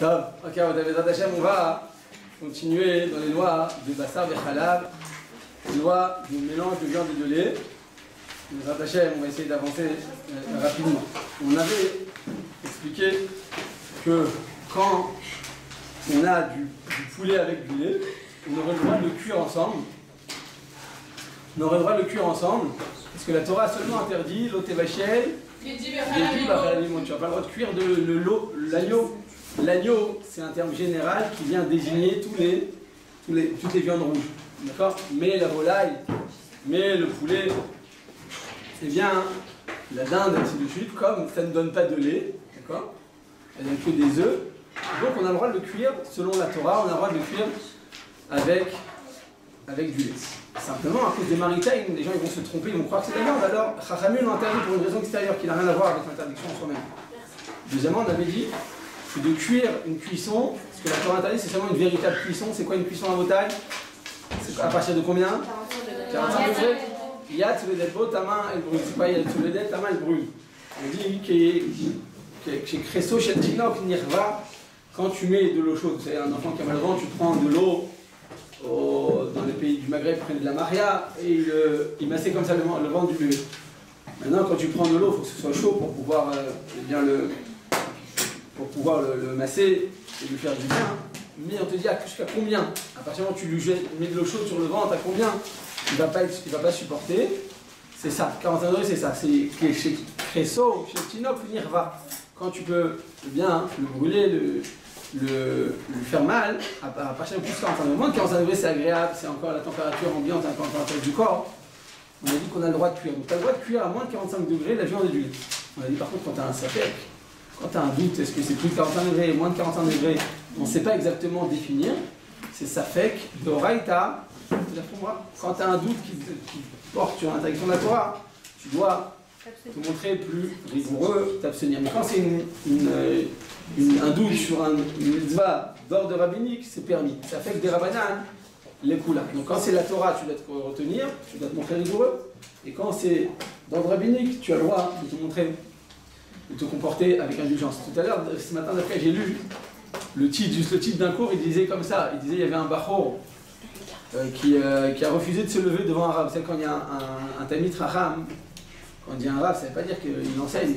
Top. Ok, on va continuer dans les lois de Bassar Bechalav, les lois du mélange de viande et de lait. On va essayer d'avancer rapidement. On avait expliqué que quand on a du poulet avec du lait, on aurait le droit de le cuire ensemble. Parce que la Torah a seulement interdit l'otevachel, tu n'as pas le droit de cuire l'agneau. L'agneau, c'est un terme général qui vient désigner toutes les viandes rouges. D'accord? Mais la volaille, mais le poulet, c'est bien la dinde, ainsi de suite, comme ça ne donne pas de lait, d'accord? Elle donne que des œufs. Donc on a le droit de le cuire, selon la Torah, on a le droit de le cuire avec du lait. Simplement, à cause des maritaines, les gens ils vont se tromper, ils vont croire que c'est de la viande. Alors, Chachamim l'ont interdit pour une raison extérieure qui n'a rien à voir avec l'interdiction en soi-même. Deuxièmement, on avait dit que de cuire une cuisson, ce que la Torah interdit, c'est seulement une véritable cuisson. C'est quoi une cuisson à Botaï? C'est à partir de combien? 45 degrés. Yat Suledet, ta main elle brûle. C'est pas Yat Suledet, ta main elle brûle. On dit que chez Kresso, chez Tinok, Nirva, quand tu mets de l'eau chaude, c'est un enfant qui a mal au ventre, tu prends de l'eau. Dans les pays du Maghreb, ils prennent de la maria et ils massaient comme ça le ventre du bébé. Maintenant, quand tu prends de l'eau, il faut que ce soit chaud pour pouvoir le masser et lui faire du bien. Mais on te dit jusqu'à combien? À partir du moment où tu lui mets de l'eau chaude sur le ventre, à combien il va pas supporter? C'est ça, 41 degrés, c'est ça. C'est chez Kresso, chez Tinok, Nirva. Quand tu peux bien le brûler, lui faire mal, à partir de plus de 45 degrés. Moins de 45 degrés, c'est agréable, c'est encore la température ambiante, la température du corps. On a dit qu'on a le droit de cuire. Donc, tu as le droit de cuire à moins de 45 degrés la viande et du lait. On a dit par contre, quand tu as un safek, quand tu as un doute, est-ce que c'est plus de 45 degrés, moins de 45 degrés, on ne sait pas exactement définir. C'est safek, d'oraïta. Quand tu as un doute qui porte sur l'interdiction de la Torah, tu dois te montrer plus rigoureux, t'abstenir. Mais quand c'est un doute sur une mitzvah d'ordre rabbinique, c'est permis. Ça fait que des rabbanan, les koulas. Donc quand c'est la Torah, tu dois te retenir, tu dois te montrer rigoureux. Et quand c'est d'ordre rabbinique, tu as le droit de te montrer, de te comporter avec indulgence. Tout à l'heure, ce matin d'après, j'ai lu le titre d'un cours, il disait comme ça, il y avait un bachor qui a refusé de se lever devant un rab. C'est quand il y a un tamid racham. Quand on dit un rab, ça ne veut pas dire qu'il enseigne.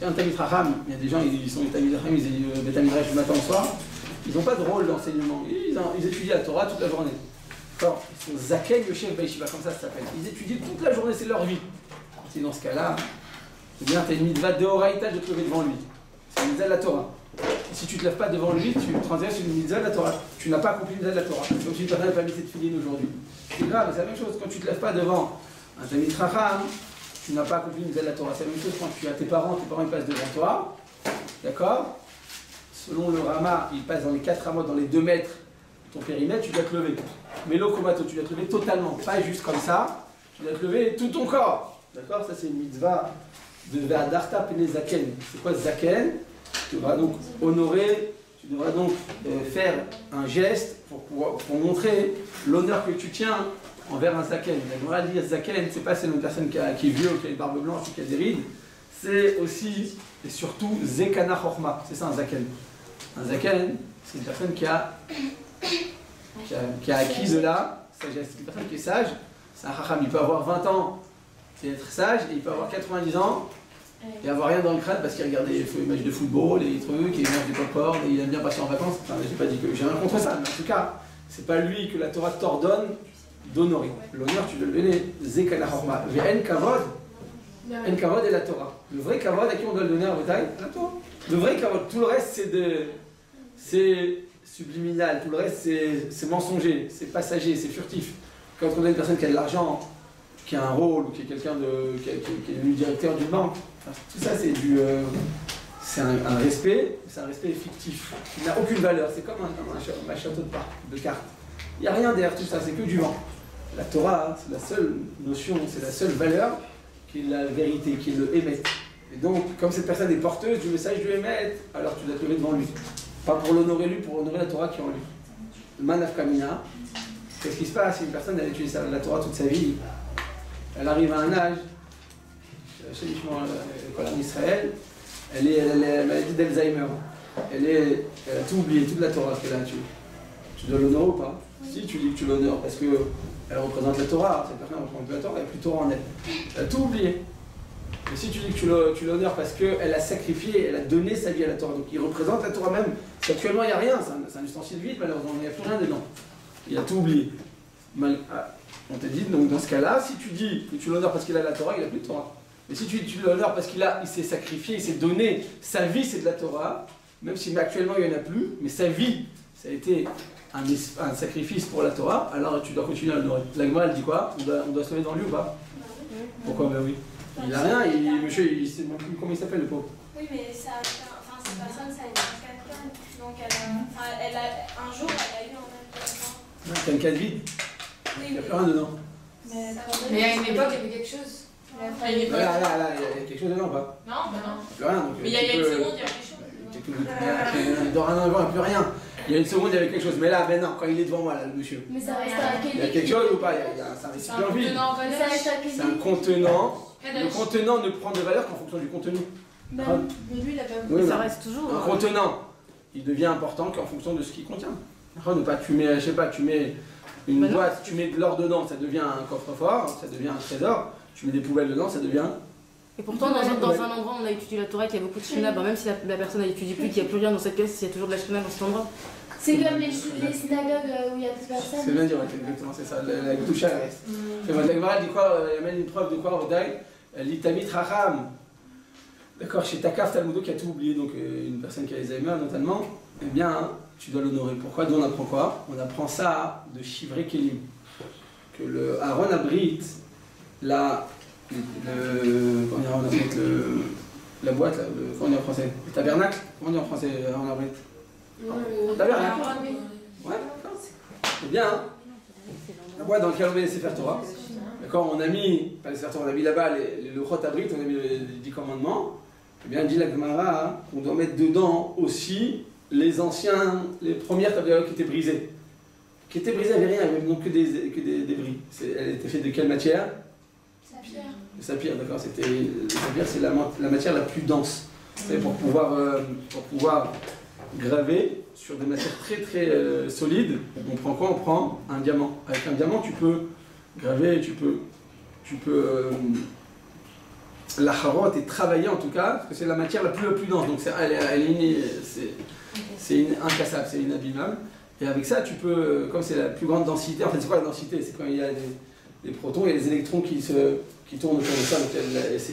Un tamid racham, il y a des gens, ils sont des tamid racham, ils disent des tamid racham du matin au soir. Ils n'ont pas de rôle d'enseignement. Ils étudient la Torah toute la journée. D'accord? Ils sont zaken yoshev baïshiva, comme ça s'appelle. Ils étudient toute la journée, c'est leur vie. C'est dans ce cas-là, tu as une mitzvah de oraïta de te lever devant lui. C'est une mitzvah de la Torah. Et si tu ne te lèves pas devant lui, tu transgresses une mitzvah de la Torah. Tu n'as pas accompli une mitzvah de la Torah. C'est comme si tu n'avais pas mis cette filine aujourd'hui. C'est grave, c'est la même chose. Quand tu ne te lèves pas devant un tamid racham, tu n'as pas accompli une mitzvah de la Torah. C'est la même chose quand tu as tes parents ils passent devant toi. D'accord? Selon le Rama, ils passent dans les 4 ramas, dans les 2 mètres de ton périmètre, tu dois te lever. Mais l'okomato, tu dois te lever totalement, pas juste comme ça. Tu dois te lever tout ton corps. D'accord? Ça, c'est une mitzvah de Ve'adarta pene zaken. C'est quoi zaken? Tu devras donc honorer, tu devras donc faire un geste pour montrer l'honneur que tu tiens envers un zaken. La Gemara dit zaken, c'est pas c'est une personne qui est vieux, qui a une barbe blanche ou qui a des rides. C'est aussi et surtout zekana chorma. C'est ça un zaken. Un zaken, c'est une personne qui a acquis de la sagesse. C'est une personne qui est sage. C'est un chacham. Il peut avoir 20 ans et être sage, et il peut avoir 90 ans et avoir rien dans le crâne parce qu'il regarde les matchs de football, les trucs, et il mange des pop-corn, et il aime bien passer en vacances. Enfin, j'ai pas dit que j'ai rien contre ça, mais en tout cas, c'est pas lui que la Torah t'ordonne d'honorer. L'honneur, tu dois le donner. Zekana chorma. Ve'en kavod. En kavod est la Torah. Le vrai kavod, à qui on doit le donner à Botaï? La Torah. Le vrai kavod, tout le reste c'est subliminal, tout le reste c'est mensonger, c'est passager, c'est furtif. Quand on a une personne qui a de l'argent, qui a un rôle, ou qui est quelqu'un qui est devenu directeur d'une banque, enfin, tout ça c'est un respect, c'est un respect fictif, qui n'a aucune valeur, c'est comme un château de cartes. Il n'y a rien derrière tout ça, c'est que du vent. La Torah, c'est la seule notion, c'est la seule valeur qui est la vérité, qui est le émet. Et donc, comme cette personne est porteuse du message du émet, alors tu dois te lever devant lui. Pas pour l'honorer lui, pour honorer la Torah qui est en lui. Le manaf kamina, qu'est-ce qui se passe si une personne elle étudie la Torah toute sa vie, elle arrive à un âge, chez l'école en Israël, elle a la maladie d'Alzheimer. elle a tout oublié, toute la Torah qu'elle a. Tu dois l'honorer ou pas? Si tu dis que tu l'honores parce qu'elle représente la Torah, cette personne représente la Torah, elle a plus Torah en elle. Elle a tout oublié. Et si tu dis que tu l'honores parce qu'elle a sacrifié, elle a donné sa vie à la Torah, donc il représente la Torah même. Si actuellement il n'y a rien, c'est un ustensile vide, malheureusement, il n'y a plus rien dedans. Il a tout oublié. On te dit, donc dans ce cas-là, si tu dis que tu l'honores parce qu'il a la Torah, il n'a plus de Torah. Mais si tu l'honores parce il s'est sacrifié, il s'est donné, sa vie c'est de la Torah, même si actuellement il n'y en a plus, mais sa vie, ça a été un sacrifice pour la Torah, alors tu dois continuer à l'honorer. La Gemara, elle dit quoi? On doit se lever dans lui ou pas? Pourquoi? Ben oui. Il n'a rien, monsieur, il sait même plus comment il s'appelle le pauvre. Oui, mais cette personne, ça a une canne. Donc un jour, elle a eu en même temps. T'as une canne vide? Il n'y a plus rien dedans. Mais à une époque, il y avait quelque chose. Là, il y a quelque chose dedans ou pas? Non, bah non. Il n'y a plus rien. Donc, mais il y a une seconde, il y a quelque chose. Dorénavant, il n'y a plus rien. Il y a une seconde, il y avait quelque chose. Mais là, maintenant, quand il est devant moi, là, le monsieur. Mais ça reste un il y a quelque chose ou pas? C'est un récipient vide. C'est un contenant. Le contenant ne prend de valeur qu'en fonction du contenu. Mais lui, il a pas oui, ça reste toujours. Un contenant, il devient important qu'en fonction de ce qu'il contient. Ne pas, tu mets, je sais pas, tu mets une boîte, tu mets de l'or dedans, ça devient un coffre-fort, ça devient un trésor. Tu mets des poubelles dedans, ça devient. Et pourtant, dans un endroit où on a étudié la Torah, qu'il y a beaucoup de Shina, même si la personne n'étudie plus, qu'il n'y a plus rien dans cette pièce, il y a toujours de la Shina dans cet endroit. C'est comme les synagogues où il y a des personnes. C'est bien dit, exactement, c'est ça. La Gdoucha, elle reste. La Gemara dit quoi? Elle amène une preuve de quoi? Rodai, elle dit Tamit Racham. D'accord, chez Takaf Talmudo qui a tout oublié, donc une personne qui a Alzheimer notamment, eh bien, tu dois l'honorer. Pourquoi? D'où on apprend quoi? On apprend ça de Shivrei Kelim. Que le Aaron Abrit, la boîte, comment on dit en français? Le tabernacle? Comment on dit en français, Aaron Abrit? Tabernacle. Ouais, d'accord. C'est bien, hein? La boîte dans laquelle on met les Sefer Torah. D'accord, on a mis, pas les Sefer Torah, on a mis là-bas le Chot Abrit, on a mis les 10 commandements. Eh bien, dit la Gemara qu'on doit mettre dedans aussi les premières tableaux qui étaient brisées. Qui étaient brisées, il n'y avait rien, il n'y avait donc que des débris. Elle était faite de quelle matière? Saphir. Le saphir, d'accord. Le saphir, c'est la matière la plus dense. C'est pour pouvoir graver sur des matières très très solides. On prend quoi? On prend un diamant. Avec un diamant, tu peux graver, tu peux la charotte et travailler en tout cas, parce que c'est la matière la plus dense. Donc c'est incassable, c'est inabîmable. Et avec ça, tu peux, comme c'est la plus grande densité, en fait c'est quoi la densité? C'est quand il y a des protons, il y a des électrons qui tournent autour de ça, donc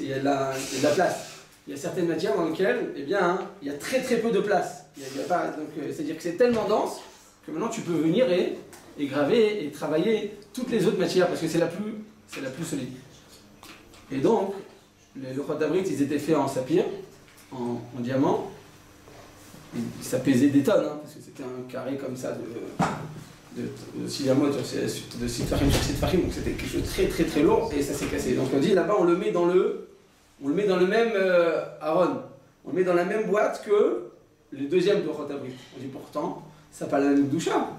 il y a de la place. Il y a certaines matières dans lesquelles, eh bien, il y a très très peu de place. C'est-à-dire que c'est tellement dense que maintenant tu peux venir et graver et travailler toutes les autres matières, parce que c'est la plus solide. Et donc, les Chot Abrit, ils étaient faits en saphir, en diamant. Ça pesait des tonnes, hein, parce que c'était un carré comme ça de Silamot de Sitfachim sur Sitfachim, donc c'était quelque chose de très très très lourd et ça s'est cassé. Donc on dit là-bas on le met dans le même Aaron, on le met dans la même boîte que le deuxième de Chot Abrit. On dit pourtant, ça n'a pas la même doucha.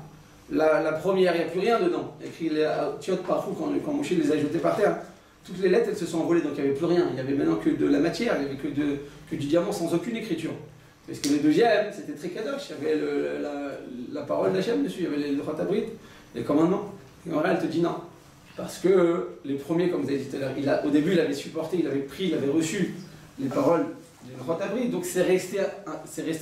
La première, il n'y a plus rien dedans. Il y a écrit les Tiot Parfou quand Moshe les a jetés par terre. Toutes les lettres elles se sont envolées, donc il n'y avait plus rien. Il n'y avait maintenant que de la matière, il n'y avait que du diamant sans aucune écriture. Parce que le deuxième, c'était très kadosh, il y avait la parole d'Hachem dessus, il y avait le Chot Abrit, les commandements. Et en vrai, elle te dit non. Parce que les premiers, comme vous avez dit tout à l'heure, au début, il avait supporté, il avait pris, il avait reçu les paroles du Chot Abrit, donc c'est resté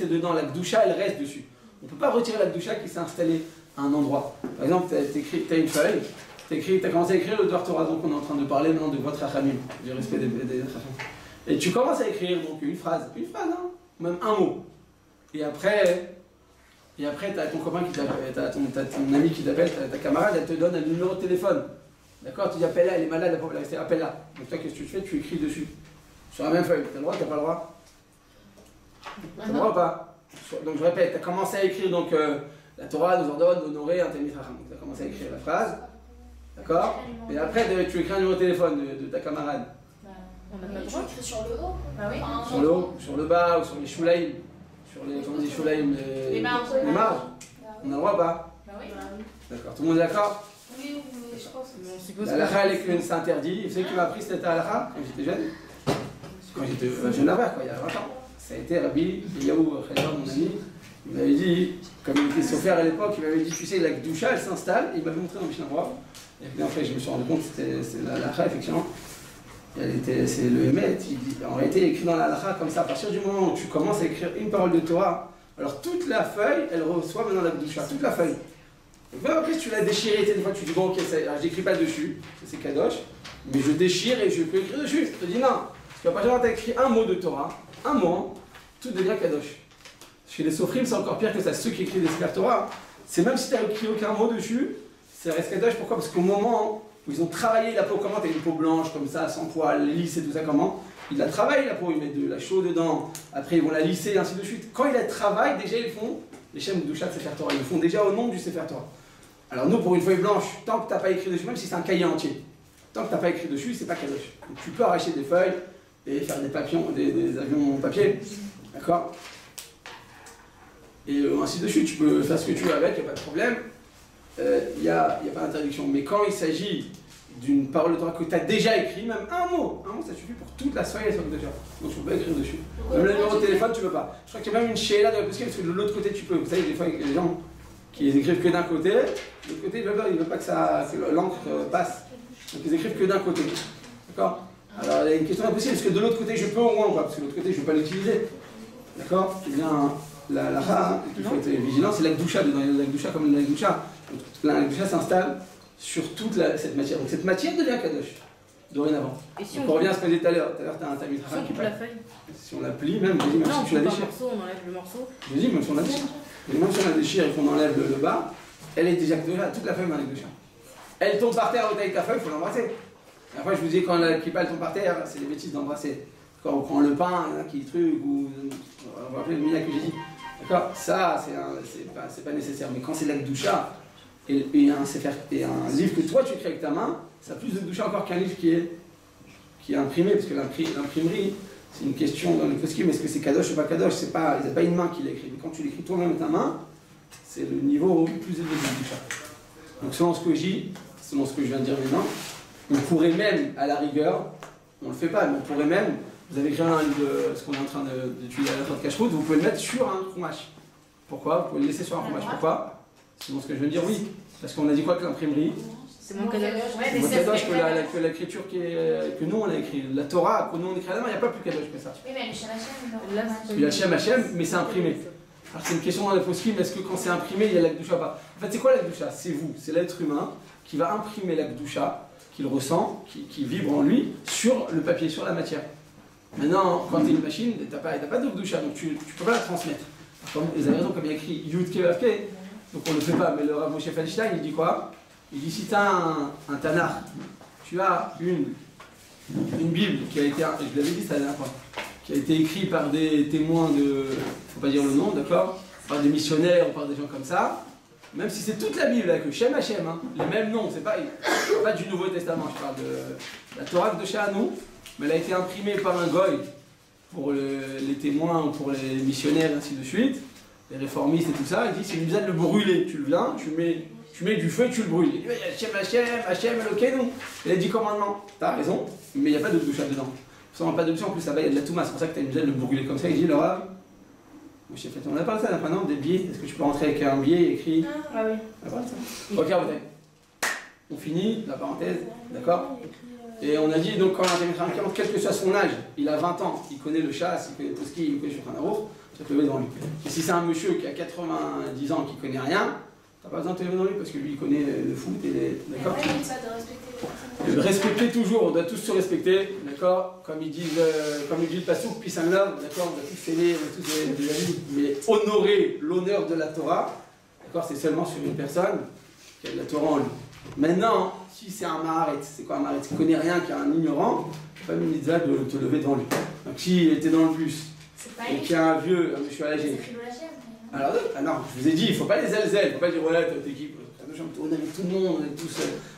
dedans. La Gdoucha, elle reste dessus. On ne peut pas retirer la Gdoucha qui s'est installée à un endroit. Par exemple, tu as une feuille, tu as commencé à écrire le Dvar Torah, donc on est en train de parler maintenant de votre Rachamim, du respect des Rachamim. Et tu commences à écrire donc une phrase, hein, même un mot. Et après tu as ton copain qui t'appelle, t'as ton ami qui t'appelle, ta camarade, elle te donne un numéro de téléphone. D'accord? Tu dis appelle-la, elle est malade, elle va rester, appelle-la. Donc toi, qu'est-ce que tu fais? Tu écris dessus. Sur la même feuille. Tu as le droit, tu n'as pas le droit? Tu as le droit ou pas? Donc je répète, tu as commencé à écrire donc la Torah nous ordonne d'honorer un Talmid Chacham. Donc tu as commencé à écrire la phrase. D'accord? Et après tu écris un numéro de téléphone de ta camarade. On a le droit d'écrire sur le haut. Bah oui. Enfin, Sur le haut, sur le bas ou sur les shulaim. Sur les, comment on dit shulaim, les marges. Les marges. On a le droit ou pas? Bah oui. D'accord, tout le monde est d'accord? oui, je pense. La L'halakha, c'est interdit. Vous savez qui m'a appris cette halakha quand j'étais jeune? Quand j'étais jeune là-bas, quoi, il y a 20 ans. Ça a été Rabbi Eliyahu Chayar, mon ami. Il m'avait dit, comme il était sophère à l'époque, il m'avait dit, tu sais, la Gdusha, elle s'installe, et il m'avait montré dans Mishnah Brura. Et puis après, je me suis rendu compte que c'est la halakha, effectivement. C'est le Hémet, en réalité, il est écrit dans la halakha comme ça. À partir du moment où tu commences à écrire une parole de Torah, alors toute la feuille, elle reçoit maintenant la Gdusha, toute la feuille. Donc même après, si tu l'as déchirée, des fois tu dis, bon, ok, alors je n'écris pas dessus, c'est Kadosh, mais je déchire et je peux écrire dessus. Je te dis non, parce qu'à partir du moment où tu as écrit un mot de Torah, un mot, tout devient Kadosh. Chez les Sophrim, c'est encore pire que ça. Ceux qui écrivent des Sefer Torah, c'est même si tu n'as écrit aucun mot dessus, ça reste Kadosh. Pourquoi? Parce qu'au moment où ils ont travaillé la peau, comment tu as une peau blanche comme ça, sans poils, lisse et tout ça, comment ils la travaillent la peau, ils mettent de la chaux dedans, après ils vont la lisser et ainsi de suite. Quand ils la travaillent, déjà ils font les Shem Gdusha de Sefer Torah, ils le font déjà au nom du Sefer Torah. Alors nous, pour une feuille blanche, tant que tu n'as pas écrit dessus, même si c'est un cahier entier, tant que tu n'as pas écrit dessus, c'est pas Kadosh. Donc tu peux arracher des feuilles et faire des papillons, des avions en papier, d'accord? Et ainsi de suite, tu peux faire ce que tu veux avec, il n'y a pas de problème, il n'y a pas d'interdiction. Mais quand il s'agit d'une parole de Torah que tu as déjà écrit, même un mot ça suffit pour toute la feuille sur le déjà. Donc tu peux pas écrire dessus. Même le numéro de téléphone, tu peux pas. Je crois qu'il y a même une chéla de la parce que de l'autre côté tu peux. Vous savez, des fois, il y a des gens qui écrivent que d'un côté, de l'autre côté, ils veulent pas que l'encre passe. Donc ils écrivent que d'un côté. D'accord? Alors il y a une question impossible, est-ce que de l'autre côté je peux au moins ou pas? Parce que de l'autre côté je ne vais pas l'utiliser. D'accord? Eh bien, la ra, il faut être vigilant, c'est la Gdusha dedans. La Gdusha comme la Gdusha. La Gdusha s'installe sur toute cette matière. Donc cette matière devient Kadosh, dorénavant. Et si on revient à ce qu'on disait tout à l'heure, tu as un mitrach qui la feuille. Si on la plie, même si tu la déchires. On enlève le morceau. Je dis, même si on la déchire. Même si on la déchire et qu'on enlève le bas, elle est déjà Kadosh, toute la feuille dans la Gdusha. Elle tombe par terre, avec ta feuille, il faut l'embrasser. Après, je vous dis, quand la kippa tombe par terre, c'est des bêtises d'embrasser. Quand on prend le pain, qui truc, ou on va rappeler le mila que j'ai dit. D'accord? Ça, c'est pas nécessaire. Mais quand c'est la Gdusha, et un livre que toi tu crées avec ta main, ça a plus de Gdusha encore qu'un livre qui est imprimé, parce que l'imprimerie, c'est une question dans le poskim, est-ce que c'est Kadosh ou pas Kadosh? Il n'y a pas une main qui l'écrit. Mais quand tu l'écris toi-même avec ta main, c'est le niveau plus élevé de Gdusha. Donc selon ce que je dis, selon ce que je viens de dire maintenant, on pourrait même, à la rigueur, on ne le fait pas, mais on pourrait même, vous avez écrit un livre de ce qu'on est en train d'étudier à la fin de cache-route, vous pouvez le mettre sur un chumash. Pourquoi? Vous pouvez le laisser sur un chumash. Pourquoi? Selon ce que je veux dire, oui. Parce qu'on a dit quoi que l'imprimerie? C'est mon Kadosh. C'est moins Kadosh que l'écriture que nous on a écrit. La Torah, que nous on écrit à la main, il n'y a pas plus Kadosh que ça. Oui, mais le Shem Hashem, il y a le Shem Hashem, mais c'est imprimé. Alors c'est une question dans les poskim, est-ce que quand c'est imprimé, il y a la Gdusha ou pas? En fait, c'est quoi la Gdusha? C'est vous, c'est l'être humain qui va imprimer la Gdusha, qu'il ressent, qui vibre en lui, sur le papier, sur la matière. Maintenant, quand tu es une machine, tu n'as pas de Gdusha, donc tu ne peux pas la transmettre. Comme, vous avez raison, comme il y a écrit Yud Ke Vav Ke, donc on ne le fait pas, mais le Rav Moshe Feinstein, il dit quoi? Il dit si tu as un Tanakh, tu as une Bible qui a été, je l'avais dit ça la dernière fois, qui a été écrite par des témoins de, il ne faut pas dire le nom, d'accord, par des missionnaires ou par des gens comme ça, même si c'est toute la Bible avec le Shem Hashem, hein, les mêmes noms, c'est pas du Nouveau Testament, je parle de la Torah de Sha'anu, mais elle a été imprimée par un goy pour les témoins ou pour les missionnaires, ainsi de suite, les réformistes et tout ça. Il dit c'est une besoin de le brûler, tu le viens, tu mets du feu et tu le brûles. Il dit Hashem, Hashem, Hashem, Elokeinu. Il a 10 commandements. T'as raison, mais il n'y a pas de doucha dedans. Ça n'a pas de doucha, en plus ça va, il y a de la touma, c'est pour ça que tu as une besoin de le brûler comme ça. Il dit Laura, mon chef, on a parlé de ça maintenant, des billets. Est-ce que tu peux rentrer avec un billet écrit? Ah oui. On a parlé de ça. Ok, on finit la parenthèse, d'accord? Et on a dit, donc quand un quel que soit son âge, il a 20 ans, il connaît le chasse, il connaît le toski, il connaît le Shulchan Aruch, tu vas te lever devant lui. Et si c'est un monsieur qui a 90 ans, qui connaît rien, tu n'as pas besoin de te lever devant lui parce que lui, il connaît le foot et les... D'accord? De respecter toujours, on doit tous se respecter, d'accord? Comme il dit le Passouk, peace and love, d'accord? On doit tous s'aimer, on doit tous des amis, mais honorer l'honneur de la Torah, d'accord? C'est seulement sur une personne qui a de la Torah en lui. Maintenant, si c'est un maharet, c'est quoi un maharet? Qui ne connaît rien, qui est un ignorant, pas une mitzvah de te lever devant lui. Donc s'il était dans le bus, et qu'il y a un vieux, un monsieur âgé. Alors, non, je vous ai dit, il ne faut pas les zèle, il ne faut pas dire, voilà, toute équipe, on est avec tout le monde, on est tous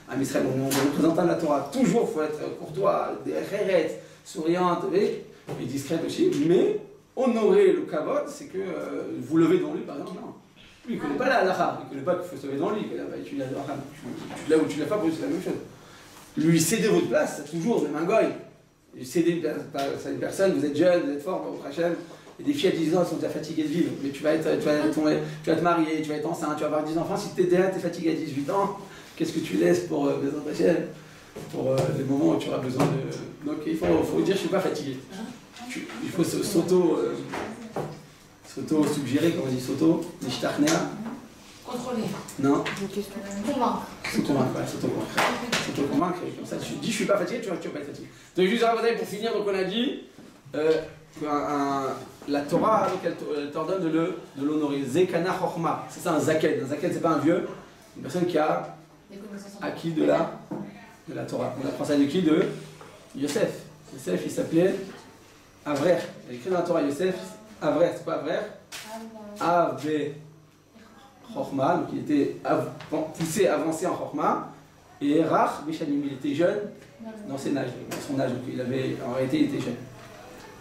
à Israël, on est représentant de la Torah. Toujours, il faut être courtois, réret, souriante, et discrète aussi, mais honorer le kavod, c'est que vous levez devant lui, par exemple, non. Lui, il ne connaît pas la halakha, il ne connaît pas qu'il faut se lever devant lui, qu'il a étudié la halakha. Tu l'as ou tu ne l'as pas, c'est la même chose. Lui, céder votre place, c'est toujours, même un goy. Céder une personne, vous êtes jeune, vous êtes fort, au Hachem, Et des filles à 10 ans, elles sont déjà fatiguées de vivre. Mais tu vas te marier, tu vas être enceinte, tu vas avoir 10 enfants. Si tu es fatigué à 18 ans, qu'est-ce que tu laisses pour pour les moments où tu auras besoin de... Donc il faut dire, je ne suis pas fatigué. Il faut s'auto-suggérer, comme on dit, s'auto-nishtachnea. Contrôler. Non. Convaincre. S'auto-convaincre, ouais, s'auto-convaincre. Comme ça, tu dis, je suis pas fatigué, tu vas pas être fatigué. Donc juste pour finir, donc on a dit que la Torah, donc, elle t'ordonne de l'honorer. Zekana Chochma, c'est ça un zaken. Un zaken, c'est pas un vieux, une personne qui a acquis de la Torah. On apprend ça de qui? De Yosef. Yosef, il s'appelait Avrer. Il a écrit dans la Torah Yosef, Avrer, c'est pas Avrer? Ave Chochma, donc il était poussé, avancé en Chochma. Et Rach Beshanim, il était jeune dans son âge, donc en réalité il était jeune.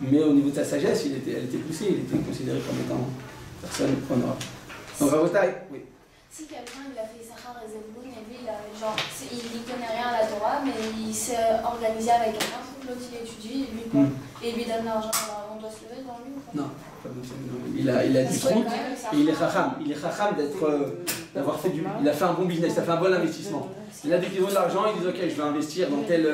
Mais au niveau de sa sagesse, elle était poussée, il était considéré comme étant personne honorable. Donc Rabotai, oui. Si quelqu'un il a fait Issachar et Zebulun et lui il n'y connaît rien à la Torah, mais il s'est organisé avec quelqu'un pour que l'autre il étudie et lui donne l'argent, alors on doit se lever dans lui ou pas? Non, il a du trompe et il est chacham. Il est chacham d'avoir fait il a fait un bon business, il a fait un bon investissement. Il a dit qu'il veut de l'argent, il dit ok, je vais investir dans telle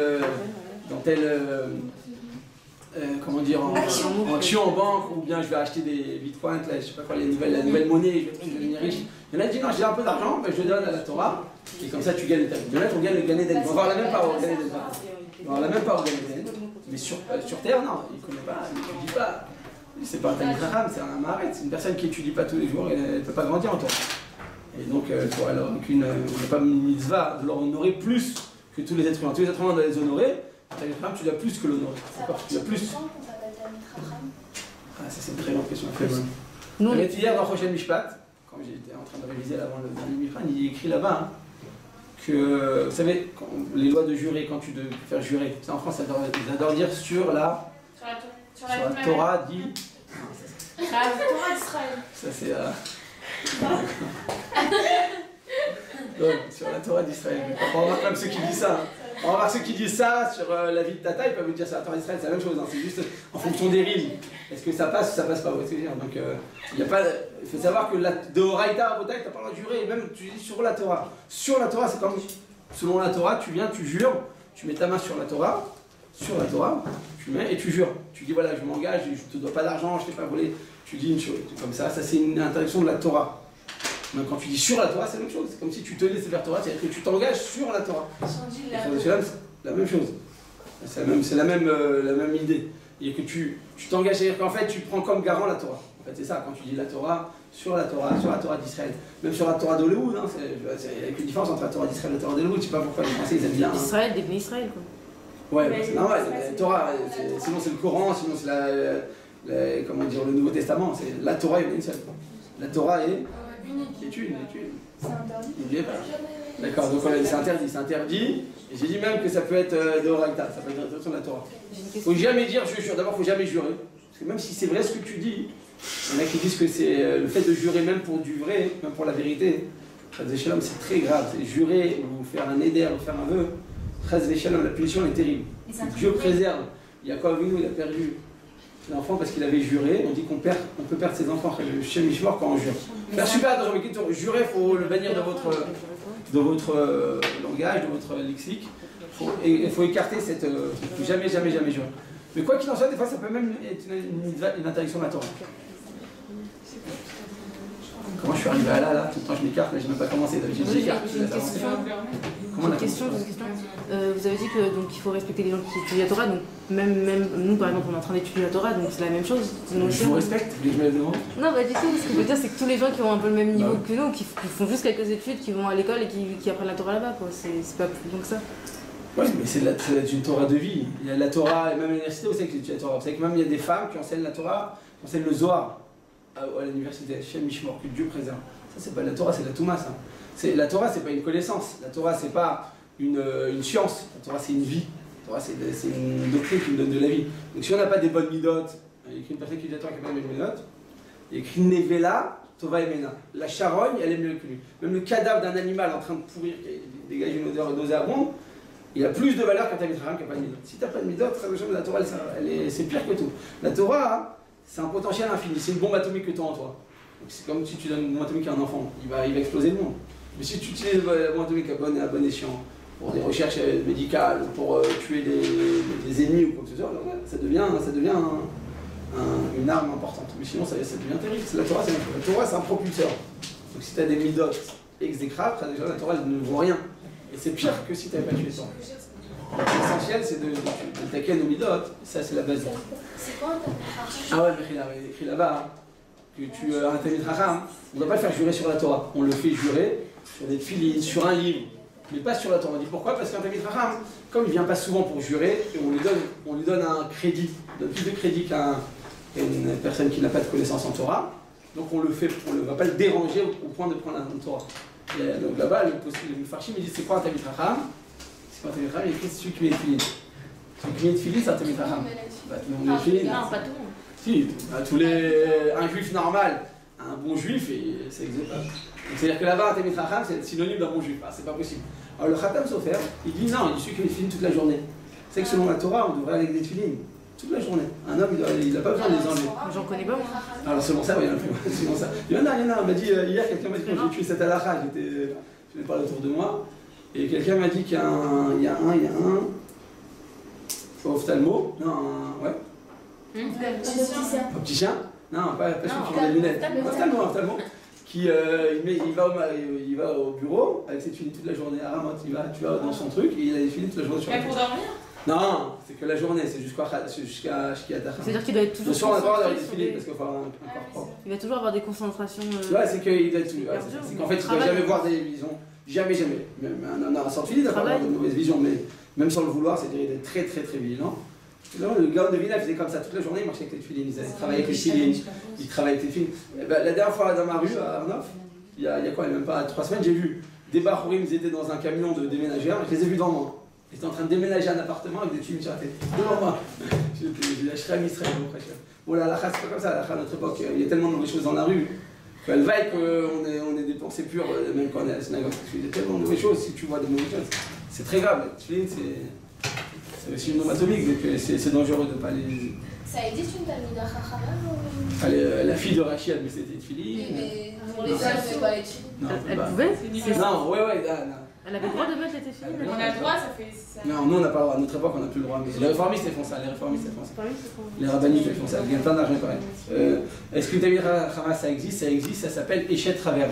comment dire, en action en banque, ou bien je vais acheter des bitcoins, là, je sais pas quoi, la nouvelle monnaie, je vais devenir riche. Il y en a dit non, j'ai un peu d'argent, ben, je le donne à la Torah, et comme ça tu gagnes ta vie. Il y en a qui gagnent le Gan Eden. On va voir la même part au Gan Eden. On va voir la même part au Gan Eden. Mais sur terre, non, il ne connaît pas, il n'étudie pas. C'est pas un Talmid Chacham, c'est un Maharet, c'est une personne qui n'étudie pas tous les jours, elle ne peut pas grandir en Torah. Et donc, on n'a pas une mitzvah de leur honorer plus que tous les êtres humains. Tous les êtres humains doivent les honorer. Tu dois plus que l'honorer. Tu dois plus. Ah, ça c'est une très grande question. Nous, hier dans Rochel Mishpat, quand j'étais en train de réviser avant le dernier Mishpat, il est écrit là-bas que, vous savez, les lois de jurer, quand tu dois faire jurer, ça en France, ils adorent dire sur la Torah dit. La Torah d'Israël. Ça c'est. Sur la Torah d'Israël. On va voir comme ceux qui disent ça. On va voir ceux qui disent ça sur la vie de Tata, ils peuvent vous dire sur la Torah d'Israël, c'est la même chose, hein. C'est juste en fonction des rimes. Est-ce que ça passe ou ça passe pas? Vous voyez. Donc il faut savoir que de Horaïta à Botaï, tu n'as pas le droit de jurer, et même tu dis sur la Torah. Sur la Torah, c'est comme selon la Torah, tu viens, tu jures, tu mets ta main sur la Torah, tu mets et tu jures. Tu dis voilà, je m'engage, je te dois pas d'argent, je t'ai pas volé. Tu dis une chose, comme ça c'est une interdiction de la Torah. Donc quand tu dis sur la Torah, c'est la même chose. C'est comme si tu te laisses vers Torah, c'est-à-dire que tu t'engages sur la Torah. C'est la même chose. C'est la même idée. Et que tu t'engages, c'est-à-dire qu'en fait tu prends comme garant la Torah. En fait c'est ça, quand tu dis la Torah, sur la Torah d'Israël. Même sur la Torah d'Hollywood, hein, il y a une différence entre la Torah d'Israël et la Torah d'Hollywood. Je sais pas pourquoi les Français ils aiment bien. Israël, des Israël quoi. Ouais, c'est normal, la Torah, sinon c'est le Coran, sinon c'est comment dire, le Nouveau Testament. La Torah, il y en a une seule. La Torah est une. C'est interdit. N'oubliez pas. D'accord, donc c'est interdit. Et j'ai dit même que ça peut être de Horaïta, ça peut être l'interdiction de la Torah. Faut jamais dire je jure, d'abord faut jamais jurer. Parce que même si c'est vrai ce que tu dis, il y en a qui disent que c'est le fait de jurer même pour du vrai, même pour la vérité. C'est très grave, c'est jurer ou faire un éder ou faire un vœu. La punition est terrible. Dieu préserve. Yaakov Avinu, il a perdu l'enfant parce qu'il avait juré. On dit qu'on peut perdre ses enfants. Le Shem Mishmor quand on jure. Faire super dans le jurer, il faut le bannir de votre langage, de votre lexique. Il faut écarter cette. Jamais jurer. Mais quoi qu'il en soit, des fois ça peut même être une interdiction de la Torah. Comment je suis arrivé à là, tout le temps je m'écarte, mais je n'ai même pas commencé. J'écarte. J'ai une question. Vous avez dit qu'il faut respecter les gens qui étudient la Torah, donc même nous par exemple on est en train d'étudier la Torah, donc c'est la même chose. Je vous respecte, je me lève devant. Non, bah du tout, ce que je veux dire c'est que tous les gens qui ont un peu le même niveau que nous, qui font juste quelques études, qui vont à l'école et qui apprennent la Torah là-bas, quoi. C'est pas plus long que ça. Oui, mais c'est une Torah de vie. Il y a la Torah, et même à l'université, vous savez que c'est la Torah. Vous savez que même il y a des femmes qui enseignent la Torah, qui enseignent le Zohar à l'université, Shem Mishmor, que Dieu préserve. Ça, c'est pas la Torah, c'est la Touma, ça. La Torah, c'est pas une connaissance. La Torah, c'est pas une science. La Torah, c'est une vie. La Torah, c'est une doctrine qui nous donne de la vie. Donc, si on n'a pas des bonnes midotes, il y a écrit une personne qui dit la Torah qui n'a pas de bonnes midotes, il y a écrit Nevela, Tova Emena. La charogne, elle est mieux que lui. Même le cadavre d'un animal en train de pourrir, qui dégage une odeur nauséabonde, il a plus de valeur qu'un Talmid Chacham qui n'a pas de midot. Si tu n'as pas de midot, la Torah, c'est pire que tout. La Torah, c'est un potentiel infini, c'est une bombe atomique que tu as en toi. C'est comme si tu donnes une bombe atomique à un enfant, il va exploser le monde. Mais si tu utilises la bombe atomique à bon escient, pour des recherches médicales, pour tuer des ennemis ou quoi que ce soit, ça devient une arme importante. Mais sinon, ça devient terrible. La Torah, c'est un propulseur. Donc si tu as des midot exécrables, déjà la Torah elle ne vaut rien. Et c'est pire que si tu n'avais pas tué ça. L'essentiel, c'est de taquer nos midot. Ça, c'est la base. C'est quoi ta Ah ouais, mais il est écrit là-bas que tu as un Talmid Chacham, on ne doit pas le faire jurer sur la Torah. On le fait jurer sur des filines, sur un livre, mais pas sur la Torah. On dit pourquoi? Parce qu'un Talmid Chacham, comme il ne vient pas souvent pour jurer, on lui donne un crédit, on donne plus de crédit qu'à une personne qui n'a pas de connaissance en Torah. Donc on ne va pas le déranger au point de prendre la Torah. Et donc là-bas, le Farshim il dit c'est quoi un Talmid Chacham? C'est quoi un Talmid Chacham? Il écrit c'est celui qui met de filines. Celui qui met de filines, c'est un Talmid Chacham. Bah, tout le monde met de filines. Non, pas tout le monde. Si, un juif normal, un bon juif, et ça n'existe pas. C'est-à-dire que là-bas, un Talmid Chacham, c'est synonyme d'un bon juif. Ah, c'est pas possible. Alors le Khatam Sofer, il dit non, il suit que les filines toute la journée. C'est que selon la Torah, on devrait aller avec des filines toute la journée. Un homme, il n'a pas besoin de les enlever. J'en connais pas moi. Alors selon ça, il y en a plus. Selon ça. Il y en a. On m'a dit, hier, quelqu'un m'a dit quand j'ai tué cette halakha, je n'ai pas autour de moi. Et quelqu'un m'a dit qu'il y a un ophtalmo, non, ouais. Opticien. Non, pas celui qui met les lunettes. Ophtalmo. Qui il va au bureau avec ses filines toute la journée à Ramot. Tu vas dans son truc et il a des filines toute la journée sur la pour dormir? Non, c'est que la journée, c'est jusqu'à Shkiat. C'est-à-dire qu'il doit être toujours. Le soir, on a pas concentré des sur filines des- parce qu'il faut avoir un corps propre. Il va toujours avoir des concentrations. Ouais, c'est qu'il doit être. C'est qu'en fait, il ne doit Travail. jamais voir des visions. Jamais. Même un sans filine, il doit pas avoir de mauvaises visions, mais même sans le vouloir, c'est-à-dire qu'il est très vigilant. Le gars de Villeneuve faisait comme ça toute la journée, il marchait avec les filines, il travaillait avec les filines, il travaillait avec les filines. La dernière fois dans ma rue, à Arnof, il y a quoi, même pas 3 semaines, j'ai vu des Bahourim, ils étaient dans un camion de déménageurs, je les ai vus devant moi. Ils étaient en train de déménager un appartement avec des filines sur la tête. Devant moi. J'ai lâché à Israël, mon frère. Voilà, la c'est pas comme ça, à notre époque, il y a tellement de mauvaises choses dans la rue. Elle vaille qu'on est des pensées pures, même quand on est à la synagogue. Il y a tellement de mauvaises choses, si tu vois des mauvaises choses, c'est très grave. C'est aussi une bombe atomique, donc c'est dangereux de ne pas les. Ça existe une Talmida Chacham? La fille de Rachid, mais c'était une fille. Mais pour les hommes, c'est pas les filles. Non, Elle bah, pouvait. non, ouais, Elle avait le droit de mettre les filles. On a le droit, ça fait. non, nous on n'a pas le droit, à notre époque on n'a plus le droit. Mais les réformistes ils font ça, Les rabbinites ils font ça, ils gagnent plein d'argent pareil. Est-ce que le Talmid Chacham ça existe? Ça s'appelle Échet Travers.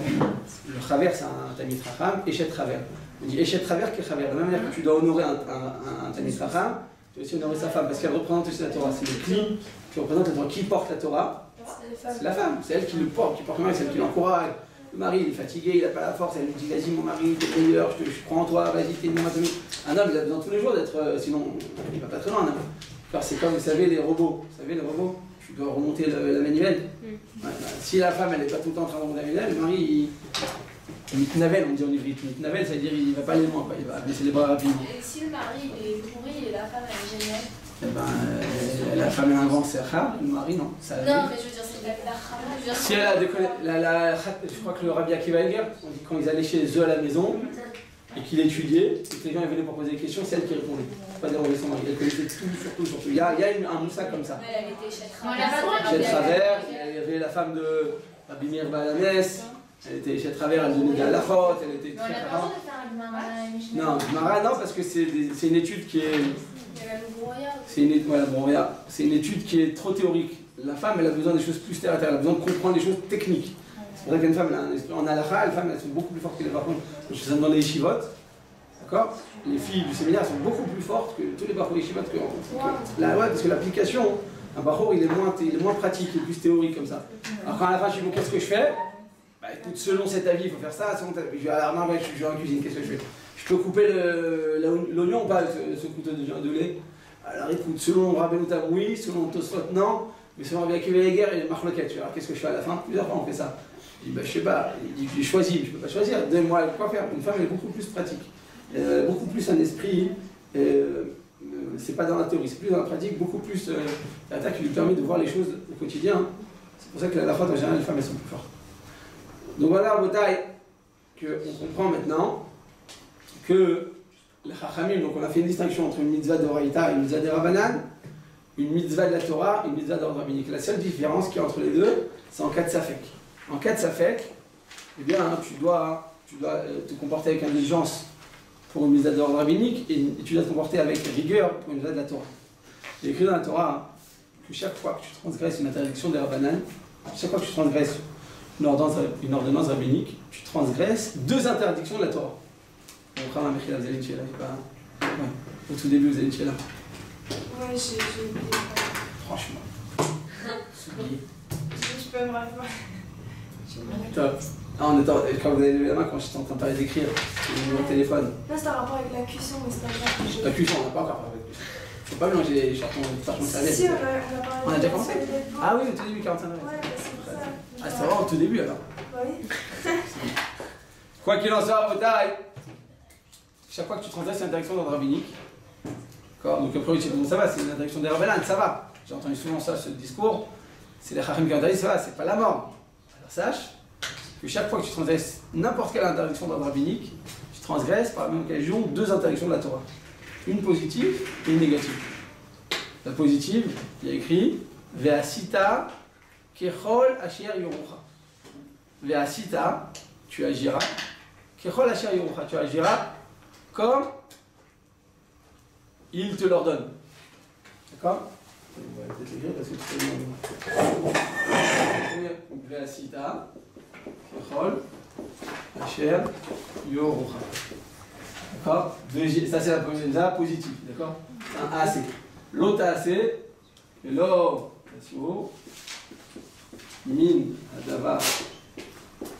Le Travers c'est un Talmid Chacham, Échet Travers. On dit Échet Travers qui est Travers. De la même manière que tu dois honorer un Talmid Chacham, tu dois aussi honorer sa femme parce qu'elle représente aussi la Torah. C'est le cli qui représente la Torah. Qui porte la Torah? C'est la femme, c'est elle qui le porte, c'est elle qui l'encourage. Le mari il est fatigué, il n'a pas la force, elle lui dit vas-y mon mari, t'es meilleur, je crois en toi, vas-y, t'es une bombe atomique. Un homme il a besoin tous les jours d'être, sinon il va pas très loin. Car c'est comme vous savez les robots, tu dois remonter la manivelle. Ouais, bah, si la femme elle n'est pas tout le temps en train de remonter la manivelle, le mari il mitnavel, on dit en ivrite, mitnavel ça veut dire il va pas aller loin, quoi. Il va baisser les bras rapidement. Et si le mari il est pourri et la femme elle est géniale? Eh ben, la femme elle a un grand serra, le mari non. Ça, Non, mais je veux dire, c'est la Chacham. si elle a je crois que le Rabbi Akiva Eger, on dit quand ils allaient chez eux à la maison et qu'il étudiait, et que les gens venaient pour poser des questions, c'est elle qui répondait. Pas déranger son mari, elle connaissait tout, surtout. Il y a un moussa comme ça. Elle était chez Chez Travers, il y avait la femme de Rabbi Meir Baalanes, elle était chez Travers, elle donnait des halachot, elle était très rare. Non, Gemara non, parce que c'est une étude qui est. C'est une étude qui est trop théorique. La femme, elle a besoin des choses plus terre à terre, elle a besoin de comprendre les choses techniques. C'est pour ça qu'une femme, elle a un esprit en halakha, les femmes, elles sont beaucoup plus fortes que les barons. Je suis dans les yeshivot, d'accord? Les filles du séminaire sont beaucoup plus fortes que tous les barons yeshivot. Ouais, parce que l'application, un barreau, il est moins pratique, il est plus théorique comme ça. Alors quand à la fin, je dis bon, qu'est-ce que je fais? Bah écoute, selon cet avis, il faut faire ça, selon cet avis. Je vais à la main, je vais en cuisine, qu'est-ce que je fais? Je peux couper l'oignon ou pas avec ce couteau de lait? Alors écoute, selon Rabbeinu Tam, oui, selon Tosfot, non, mais selon Rabbi Akiva Eger, il est marloquette. Alors qu'est-ce que je fais à la fin? Plusieurs fois on fait ça. Je dis, bah je sais pas, il dit, j'ai choisi, je peux pas choisir, donne-moi quoi faire. Une femme elle est beaucoup plus pratique, beaucoup plus un esprit, c'est pas dans la théorie, c'est plus dans la pratique, beaucoup plus l'attaque qui lui permet de voir les choses au quotidien. C'est pour ça que la fois en général, les femmes elles sont plus fortes. Donc voilà, Botaï, qu'on comprend maintenant que les Chachamim, donc on a fait une distinction entre une mitzvah de Raïta et une mitzvah de Rabbanan, une mitzvah de la Torah, une mitzvah d'ordre rabbinique. La seule différence qu'il y a entre les deux, c'est en cas de safek. En cas de safek, eh bien, tu dois te comporter avec indulgence pour une mitzvah d'ordre rabbinique et tu dois te comporter avec rigueur pour une mitzvah de la Torah. Il est écrit dans la Torah que chaque fois que tu transgresses une interdiction des Rabbanan, chaque fois que tu transgresses une ordonnance rabbinique, tu transgresses 2 interdictions de la Torah. Au tout début, vous avez une chéla. Ouais, j'ai oublié. Franchement. Je peux me rappeler. Top. Ah, quand vous avez levé la main, quand j'étais en train de parler d'écrire, mon téléphone. Là, c'est un rapport avec la cuisson, mais c'est pas grave. La cuisson, on n'a pas encore parlé de cuisson. Faut pas mélanger les chartons de serviette. Si, on a parlé. On a déjà commencé? Ah oui, au tout début, 45 minutes. Ouais, c'est pour ça. Ah, c'est vraiment au tout début alors. Oui. Quoi qu'il en soit, au taille, chaque fois que tu transgresses une interdiction d'ordre rabbinique, d'accord, donc après, tu dis, bon, ça va, c'est une interdiction des Rabbanan, ça va. J'ai entendu souvent ça, ce discours. C'est les Chacham qui ont dit, ça va, c'est pas la mort. Alors sache que chaque fois que tu transgresses n'importe quelle interdiction d'ordre rabbinique, tu transgresses par la même occasion 2 interdictions de la Torah. Une positive et une négative. La positive, il y a écrit Ve'asita kechol asher yorucha. Ve'asita, tu agiras. Kechol asher yorucha, tu agiras comme il te l'ordonne. D'accord? On va peut-être l'écrire parce que tu peux. Ve'asita kechol asher yorucha. D'accord? Ça c'est la positive, d'accord? C'est un AC. L'autre AC, et l'or, min, adavar,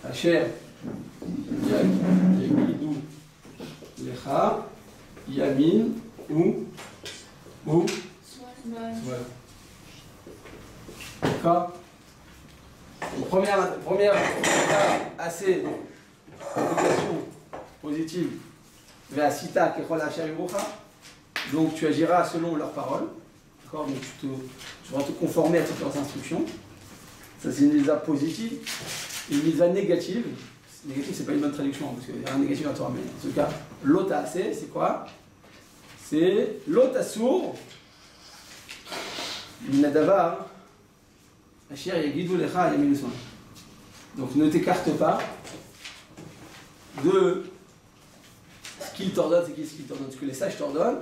asher, yagidou, lecha, yamin, ou, d'accord? Première AC, application positive. Ve'asita kechol asher yorucha. Donc tu agiras selon leurs paroles. D'accord? Donc tu vas te conformer à toutes leurs instructions. Ça c'est une mitzvah positive. Une mitzvah négative. Négative c'est pas une bonne traduction parce qu'il y a un négatif à toi, mais en tout cas, l'otasé c'est quoi? C'est l'otasour. Nadavar. Asher yagidou lecha yamin usman. Donc ne t'écarte pas de ce qu'il t'ordonne, c'est ce qu'il t'ordonne, ce que les sages t'ordonnent,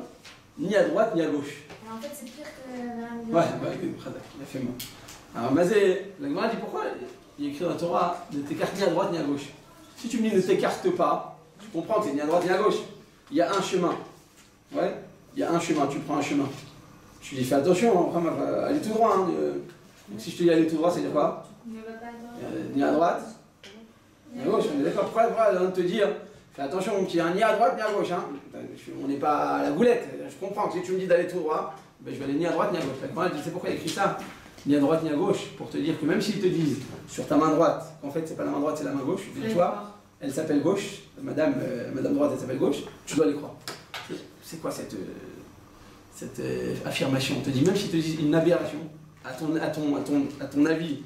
ni à droite ni à gauche. En fait, c'est pire que Ouais, il a fait moi. Alors Mazé, la Gemara dit pourquoi il écrit dans la Torah ne t'écarte ni à droite ni à gauche. Si tu me dis ne t'écarte pas, tu comprends que c'est ni à droite ni à gauche. Il y a un chemin. Ouais, il y a un chemin, tu prends un chemin. Tu dis fais attention, après, allez tout droit. Hein, donc si je te dis aller tout droit, c'est dire quoi? ne va pas Ni à droite, ni à gauche. On est d'accord? Pourquoi elle vient de te dire fais attention, mon petit, ni à droite ni à gauche. Hein. On n'est pas à la goulette. Je comprends que si tu me dis d'aller tout droit, ben je vais aller ni à droite ni à gauche. Tu sais pourquoi il écrit ça? Ni à droite ni à gauche, pour te dire que même s'ils te disent sur ta main droite qu'en fait c'est pas la main droite, c'est la main gauche, tu vois, elle s'appelle gauche, madame droite elle s'appelle gauche, tu dois les croire. C'est quoi cette affirmation? On te dit, même s'ils te disent une aberration, à ton avis,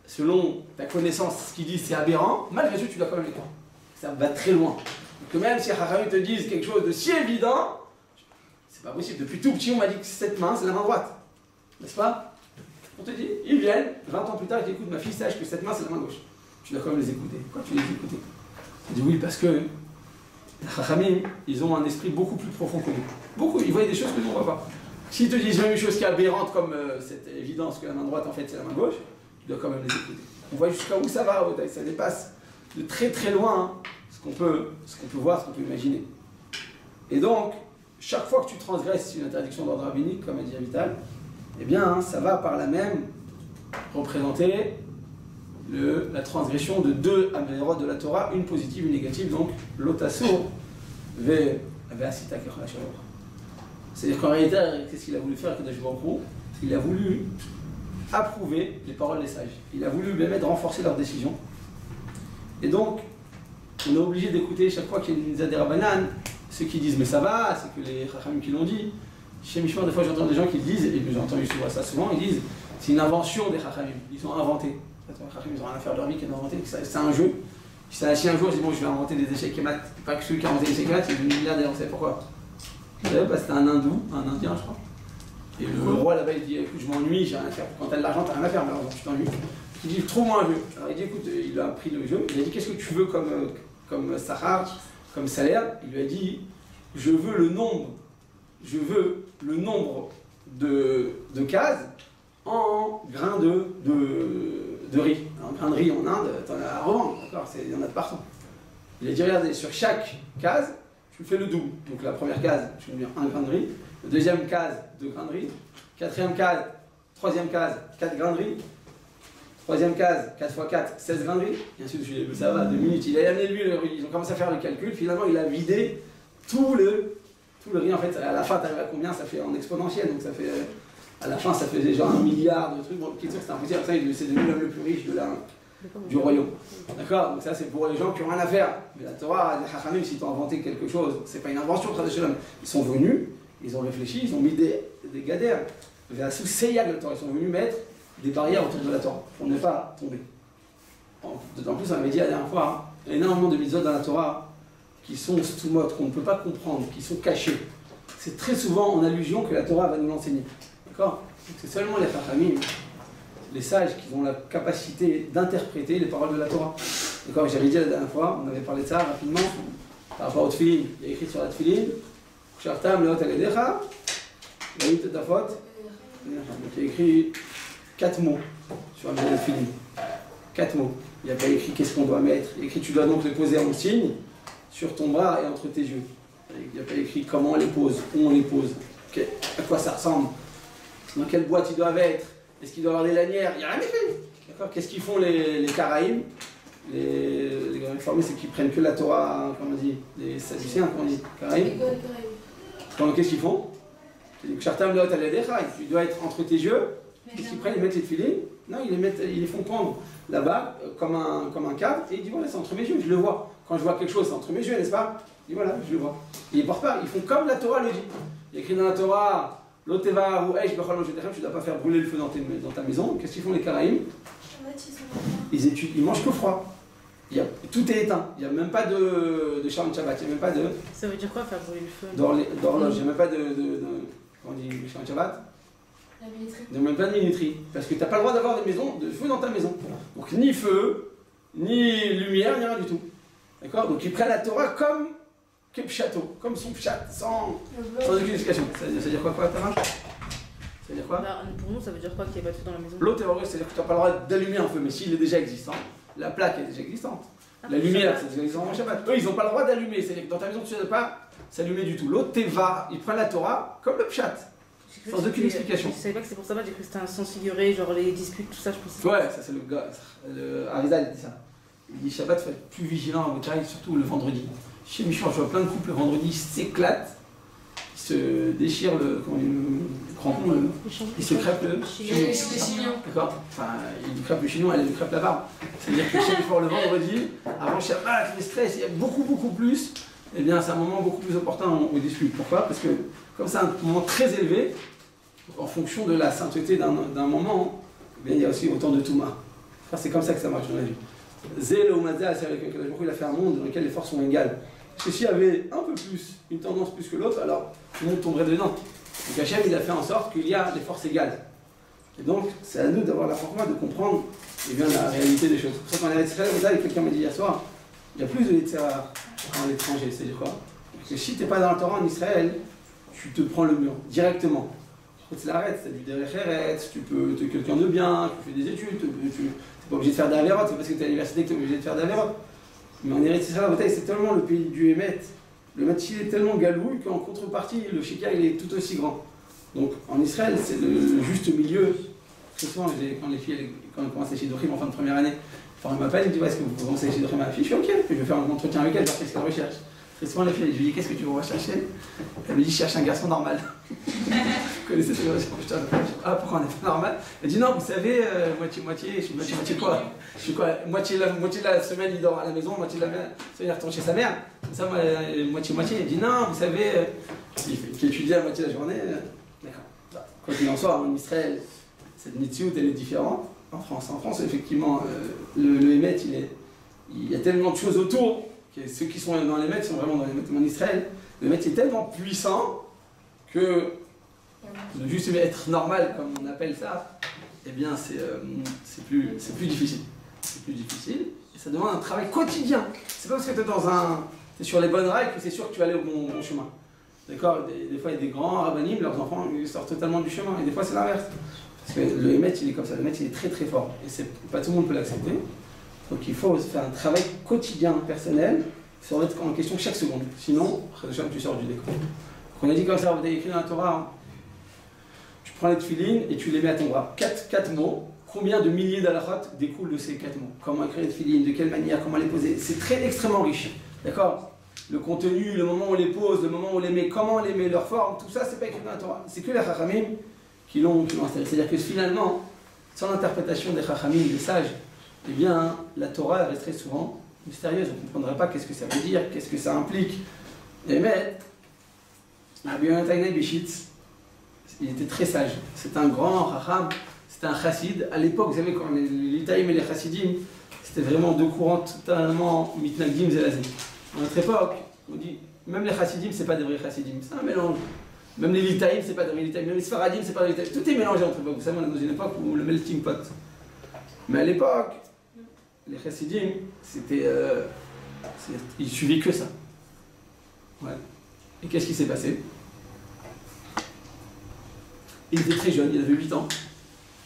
selon ta connaissance, ce qu'ils disent c'est aberrant, malgré tout tu dois quand même les croire. Ça va très loin. Donc même si Chachamim te disent quelque chose de si évident, c'est pas possible. Depuis tout petit, on m'a dit que cette main, c'est la main droite. N'est-ce pas? On te dit, ils viennent, 20 ans plus tard, ils t'écoutent, ma fille, sache que cette main, c'est la main gauche. Tu dois quand même les écouter. Pourquoi tu les écouter? Tu dis oui, parce que les Chachamim, ils ont un esprit beaucoup plus profond que nous. Beaucoup, ils voient des choses que nous, on ne voit pas. S'ils te disent même une chose qui est aberrante, comme cette évidence que la main droite, en fait, c'est la main gauche, tu dois quand même les écouter. On voit jusqu'à où ça va, ça dépasse de très très loin hein, ce qu'on peut voir, ce qu'on peut imaginer. Et donc, chaque fois que tu transgresses une interdiction d'ordre rabbinique, comme a dit Avital, eh bien, hein, ça va par là même représenter la transgression de 2 amérotes de la Torah, une positive, une négative, donc l'otasour ve'asita kechol asher yorucha. C'est-à-dire qu'en réalité, qu'est-ce qu'il a voulu faire Kadosh Baruch Hu? Il a voulu approuver les paroles des sages. Il a voulu les mettre renforcer leurs décisions. Et donc, on est obligé d'écouter chaque fois qu'il y a une mitzvah des Rabbanan, ceux qui disent mais ça va, c'est que les Chachamim qui l'ont dit. Chez Mishmar, des fois j'entends des gens qui disent, et j'ai entendu ça souvent, ils disent c'est une invention des Chachamim, ils ont inventé. Les Chachamim, ils ont rien à faire de leur vie qu'ils ont inventé, c'est un jeu. Si un jour je dis bon je vais inventer des échecs et maths, pas que celui qui a inventé les échecs et maths, c'est une milliardaire, vous savez pourquoi? Vous savez, parce que c'était un hindou, un indien je crois, Et le roi là-bas, il dit écoute, je m'ennuie, j'ai rien à faire. Quand t'as de l'argent, t'as rien à faire, mais tu t'ennuies. Il dit trouve-moi un jeu. Alors il dit écoute, il a pris le jeu, il a dit qu'est-ce que tu veux comme sahar, comme salaire. Il lui a dit je veux le nombre de cases en grains de riz. Un grain de riz en Inde, t'en as à revendre, d'accord, il y en a de partout. Il a dit regardez, sur chaque case, tu fais le double. Donc la première case, je mets bien un grain de riz. La deuxième case, 2 grains de riz. Quatrième case, troisième case, 4 grains de riz. Troisième case, 4 x 4, 16 grains de riz. Et ainsi de suite, ça va, 2 minutes. Il a amené lui le riz. Ils ont commencé à faire le calcul. Finalement, il a vidé tout le riz. En fait, à la fin, tu arrives à combien? Ça fait en exponentiel. Donc ça fait, à la fin, ça faisait genre 1 milliard de trucs. Bon, c'est impossible. Après, c'est devenu l'homme le plus riche du royaume. D'accord? Donc ça, c'est pour les gens qui n'ont rien à faire. Mais la Torah, les Chachamim, s'ils t'ont inventé quelque chose, c'est pas une invention traditionnelle. Ils sont venus, ils ont réfléchi, ils ont mis des gadères. Ils sont venus mettre des barrières autour de la Torah pour ne pas tomber. D'autant plus, on avait dit la dernière fois, il y a énormément de mitzvot dans la Torah qui sont stumot, qu'on ne peut pas comprendre, qui sont cachés. C'est très souvent en allusion que la Torah va nous l'enseigner. D'accord? C'est seulement les Chachamim, les sages, qui ont la capacité d'interpréter les paroles de la Torah. D'accord? J'avais dit la dernière fois, on avait parlé de ça rapidement, par rapport au tefillin. Il y a écrit sur la tefillin, Shartam leot aledecha, Vayit tafot. Il y a écrit 4 mots sur un billet de film. 4 mots. Il n'y a pas écrit qu'est-ce qu'on doit mettre. Il y a écrit tu dois donc les poser en signe sur ton bras et entre tes yeux. Il n'y a pas écrit comment on les pose, où on les pose, à quoi ça ressemble, dans quelle boîte ils doivent être, est-ce qu'il doit y avoir des lanières. Il n'y a rien écrit. D'accord? Qu'est-ce qu'ils font les Karaïm? Les grands réformés, c'est qu'ils prennent que la Torah, comment on dit, les Sadducéens, comment on dit, Karaïm. Qu'est-ce qu'ils font? Tu dois être entre tes yeux. Qu'est-ce qu'ils prennent? Ils mettent les filets. Non, ils les font prendre là-bas comme un câble et ils disent voilà, c'est entre mes yeux, je le vois. Quand je vois quelque chose, c'est entre mes yeux, n'est-ce pas? Il dit voilà, je le vois. Et ils portent pas, ils font comme la Torah le dit. Il y a écrit dans la Torah Loteva ou Eish Bechol Moshe, tu ne dois pas faire brûler le feu dans ta maison. Qu'est-ce qu'ils font les Karaïm? Ils mangent que froid. Tout est éteint, il n'y a même pas de Shalom Shabbat, il n'y a même pas de. Ça veut dire quoi faire brûler le feu? D'horloge, il n'y a même pas de comment on dit, Shalom Shabbat? La minuterie. Il n'y a même pas de minuterie, parce que tu n'as pas le droit d'avoir de feu dans ta maison. Donc ni feu, ni lumière, ni rien du tout. D'accord? Donc ils prennent la Torah comme Kepchato, comme son pchat, sans aucune explication. Ça veut dire quoi, Tamar? Ça veut dire quoi? Pour nous, ça veut dire quoi qu'il n'y a pas de feu dans la maison? L'autre terroriste, c'est-à-dire que tu n'as pas le droit d'allumer un feu, mais s'il est déjà existant, la plaque est déjà existante. La lumière, c'est déjà existant en Shabbat. Eux, ils n'ont pas le droit d'allumer, c'est-à-dire que dans ta maison, tu ne dois pas s'allumer du tout. L'autre, Teva, ils prennent la Torah comme le pchat, sans aucune explication. Je savais pas que c'est pour ça, j'ai cru que c'était un sens figuré, genre les disputes, tout ça, je pensais. Ouais, ça c'est le gars, Arizal dit ça. Il dit Shabbat, faut être plus vigilant à votre arrive, surtout le vendredi. Chez Michel, je vois plein de couples le vendredi s'éclatent, ils se déchirent le crampon, ils se crêpent le chignon. D'accord? Enfin, ils crêpent le chignon, elle lui crêpe la barbe. C'est-à-dire que chez Michel, le vendredi, avant Shabbat, le stress, il y a beaucoup plus. Eh bien, c'est un moment beaucoup plus opportun au dispute. Pourquoi? Parce que, comme c'est un moment très élevé, en fonction de la sainteté d'un moment, eh bien, il y a aussi autant de Touma. Enfin, c'est comme ça que ça marche dans la vie. Zé, le Umadza, c'est avec il a fait un monde dans lequel les forces sont égales. Parce que s'il y avait un peu plus, une tendance plus que l'autre, alors tout le monde tomberait dedans. Donc Hachem, il a fait en sorte qu'il y a des forces égales. Et donc, c'est à nous d'avoir la force de comprendre eh bien, la réalité des choses. C'est pour ça qu'on est à et quelqu'un m'a dit hier soir, il y a plus de Yetzirah à l'étranger. C'est-à-dire quoi? Parce que si tu n'es pas dans le Torah en Israël, tu te prends le mur directement. Tu l'arrêtes, tu as du Derech, tu peux être quelqu'un de bien, tu fais des études, tu n'es pas obligé de faire d'Averot, c'est parce que tu es à l'université que tu es obligé de faire d'Averot. Mais en Eretz Israël, c'est tellement le pays du Hémet, le Matchi est tellement galouille qu'en contrepartie, le Shika il est tout aussi grand. Donc en Israël, c'est le juste milieu. Très souvent, quand les filles quand elles commencent les Shidorim en fin de première année, elles m'appellent, elles me disent est-ce que vous commencez les Shidorim à la fille? Je suis ok, je vais faire un entretien avec elle, voir qu'est-ce qu'elle recherche. Très souvent, les filles, je lui dis qu'est-ce que tu veux rechercher? Elle me dit je cherche un garçon normal. Vous connaissez cette version? Ah, pourquoi on n'est pas normal? Elle dit non, vous savez, moitié-moitié, je suis moitié quoi? Je suis quoi? Moitié de la semaine, il dort à la maison, moitié de la semaine, il retourne chez sa mère. Ça, moitié-moitié. Elle dit non, vous savez, qui étudie la moitié de la journée. D'accord. Quoi qu'il en soit, en Israël, cette mitzvot, elle est différente. En France, effectivement, le Hémet, il y a tellement de choses autour, que ceux qui sont dans les Hémet sont vraiment dans les Hémet. En Israël, le Hémet est tellement puissant que de juste être normal, comme on appelle ça, eh bien c'est plus difficile. C'est plus difficile et ça demande un travail quotidien. C'est pas parce que tu es sur les bonnes rails que c'est sûr que tu vas aller au bon chemin. D'accord? Des fois, il y a des grands rabbinim, leurs enfants ils sortent totalement du chemin. Et des fois, c'est l'inverse. Parce que le Hémet, il est comme ça. Le Hémet, il est très très fort. Et pas tout le monde peut l'accepter. Donc il faut faire un travail quotidien, personnel, se remettre en question chaque seconde. Sinon, tu sors du décor. On a dit comme ça, vous avez écrit dans la Torah, hein, tu prends les tefilines et tu les mets à ton bras. 4 mots. Combien de milliers d'halachot découlent de ces 4 mots? Comment écrire les tefilines, de quelle manière, comment les poser? C'est extrêmement riche. D'accord? Le contenu, le moment où on les pose, le moment où on les met, comment on les met, leur forme, tout ça, c'est pas écrit dans la Torah. C'est que les Chachamim qui l'ont installé. C'est-à-dire que finalement, sans l'interprétation des Chachamim, des sages, eh bien, la Torah elle resterait souvent mystérieuse. On ne comprendrait pas qu'est-ce que ça veut dire, qu'est-ce que ça implique. Mais, Rabbi Yonatan Bishitz, il était très sage. C'est un grand Chacham, c'était un chassid. À l'époque, vous savez, quand les Litaïm et les chassidim, c'était vraiment deux courants totalement mitnagdim zelazé. À notre époque, on dit, même les chassidim, c'est pas des vrais chassidim, c'est un mélange. Même les Litaïm, c'est pas des vrais Litaïm, même les Sfaradim, c'est pas des Litaïm. Tout est mélangé entre eux. Vous savez, on est dans une époque où le melting pot. Mais à l'époque, les chassidim, c'était. Ils suivaient que ça. Ouais. Et qu'est-ce qui s'est passé? Il était très jeune, il avait 8 ans.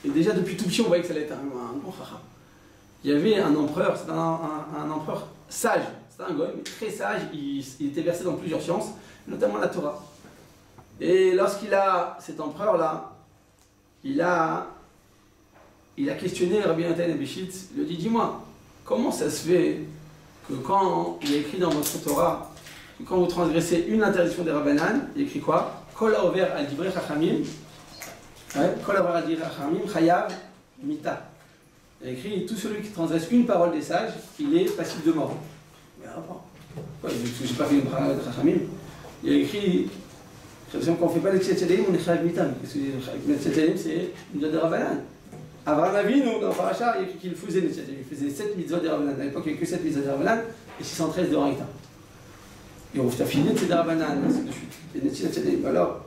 Et déjà, depuis tout petit, on voyait que ça allait être un grand chacham. Il y avait un empereur, c'était un empereur sage. C'était un goy, mais très sage. Il était versé dans plusieurs sciences, notamment la Torah. Et lorsqu'il a, cet empereur-là, il a questionné Rabbi Yonatan Bishitz, il lui a dit, dis-moi, comment ça se fait que quand il est écrit dans votre Torah, que quand vous transgressez une interdiction des Rabbanan, il écrit quoi? Kol haover al divrei chachamim, Kol haover al divrei chachamim, chayav mita. Il a écrit, tout celui qui transgresse une parole des sages, il est passible de mort. Mais avant, j'ai pas fait une parole de chachamim. Il a écrit, quand on ne fait pas les tchétchélim, on est chayav mita. Parce que les tchétchélim, c'est une mitzvah des Rabbanan. Abraham Avinu, dans Parashah, il a écrit qu'il faisait les tchétchélim. Il faisait 7 mitzvot des Rabbanan. À l'époque, il n'y avait que 7 mitzvot des Rabbanan et 613 de Horaïta. Et on fait fini, c'est des Rabbanan, ainsi de suite. Et les tchétchélim. Alors,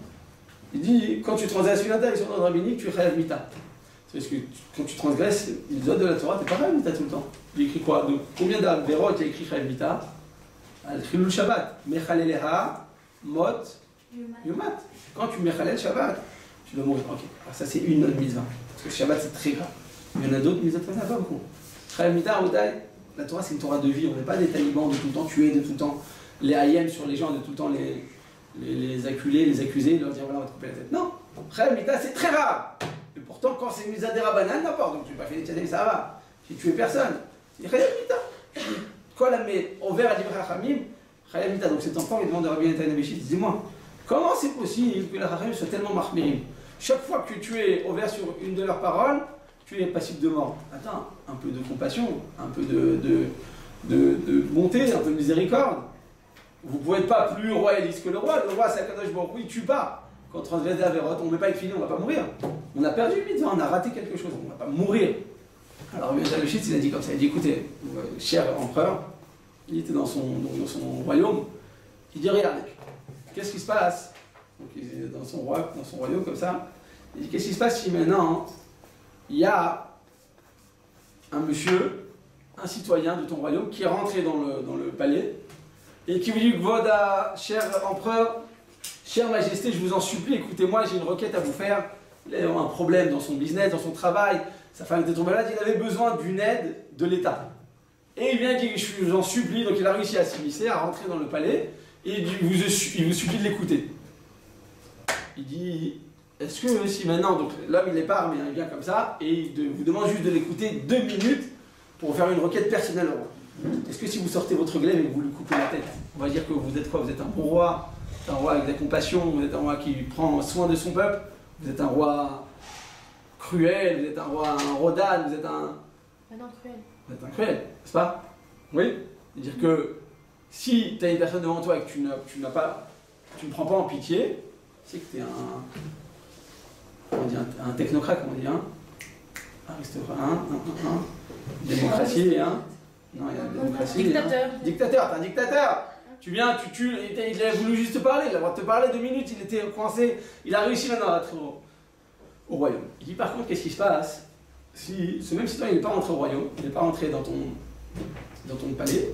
il dit, quand tu transgresses une interdiction dans le rabbinique, tu es chayav mita. Parce que quand tu transgresses les mitzvot de la Torah, tu n'es pas chayav mita tout le temps. Il écrit quoi? Donc, combien d'Averot il a écrit chayav mita? Al-Chilul Shabbat. Mechaleleha, Mot, Yumat. Quand tu mechalel Shabbat, tu dois mourir. Ok, alors ça c'est une autre mitzvah. Parce que Shabbat c'est très grave. Il y en a d'autres mitzvahs, il n'y en a pas beaucoup. Chayav mita, la Torah c'est une Torah de vie. On n'est pas des talibans de tout le temps tuer, de tout le temps les hayem sur les gens, de tout le temps les acculer, les accuser, leur dire voilà on va te couper la tête. Non, Chayav mita c'est très rare. Et pourtant quand c'est une mitzvah des Rabbanan, n'importe, donc tu n'as pas fait les tchadem, ça va. J'ai tué personne. C'est Chayav mita. Quand la met au vert à divrei chachamim, Chayav mita. Donc cet enfant il demande à Rabbi Yonatan Bishitz, dis-moi, comment c'est possible que les chachamim soient tellement marchmirim? Chaque fois que tu es au vert sur une de leurs paroles, tu es passible de mort. Attends, un peu de compassion, un peu de bonté, un peu de miséricorde. Vous ne pouvez être pas plus royaliste que le roi. Le roi, c'est Akadosh Baruch Hu, il tue pas. Quand on transgresse des avérotes, on ne met pas être fini, on ne va pas mourir. On a perdu une mitzvah, on a raté quelque chose, on ne va pas mourir. Alors Yonatan Bishitz, il a dit comme ça, il a dit écoutez, cher empereur, il était dans son royaume, il dit regarde, qu'est-ce qui se passe? Donc il est dans son royaume comme ça, il dit qu'est-ce qui se passe si maintenant il y a un monsieur, un citoyen de ton royaume qui est rentré dans le palais et qui vous dit Voda, cher empereur, chère majesté, je vous en supplie, écoutez-moi, j'ai une requête à vous faire. Il a un problème dans son business, dans son travail, sa femme était trop malade, il avait besoin d'une aide de l'État. Et il vient dire je vous en supplie, donc il a réussi à s'immiscer, à rentrer dans le palais et il vous supplie de l'écouter. Il dit, est-ce que si maintenant, donc l'homme il n'est pas armé, il vient comme ça, et il vous demande juste de l'écouter 2 minutes pour faire une requête personnelle au roi. Est-ce que si vous sortez votre glaive et que vous lui coupez la tête, on va dire que vous êtes quoi? Vous êtes un bon roi, un roi avec de la compassion, vous êtes un roi qui prend soin de son peuple, vous êtes un roi cruel, vous êtes un roi, un rodan, vous êtes un... non, cruel. Vous êtes un cruel, n'est-ce pas? Oui. C'est-à-dire que si tu as une personne devant toi et que tu ne prends pas en pitié, c'est que tu es un technocrate, comment on dit, aristocrate, démocratie, non, il y a la démocratie. Dictateur. Dictateur, t'es un dictateur. tu viens, tu tues, il a voulu juste te parler, il a le droit de te parler 2 minutes, il était coincé, il a réussi maintenant à rentrer au royaume. Il dit par contre, qu'est-ce qui se passe si ce même citoyen n'est pas rentré au royaume, il n'est pas rentré dans ton palais,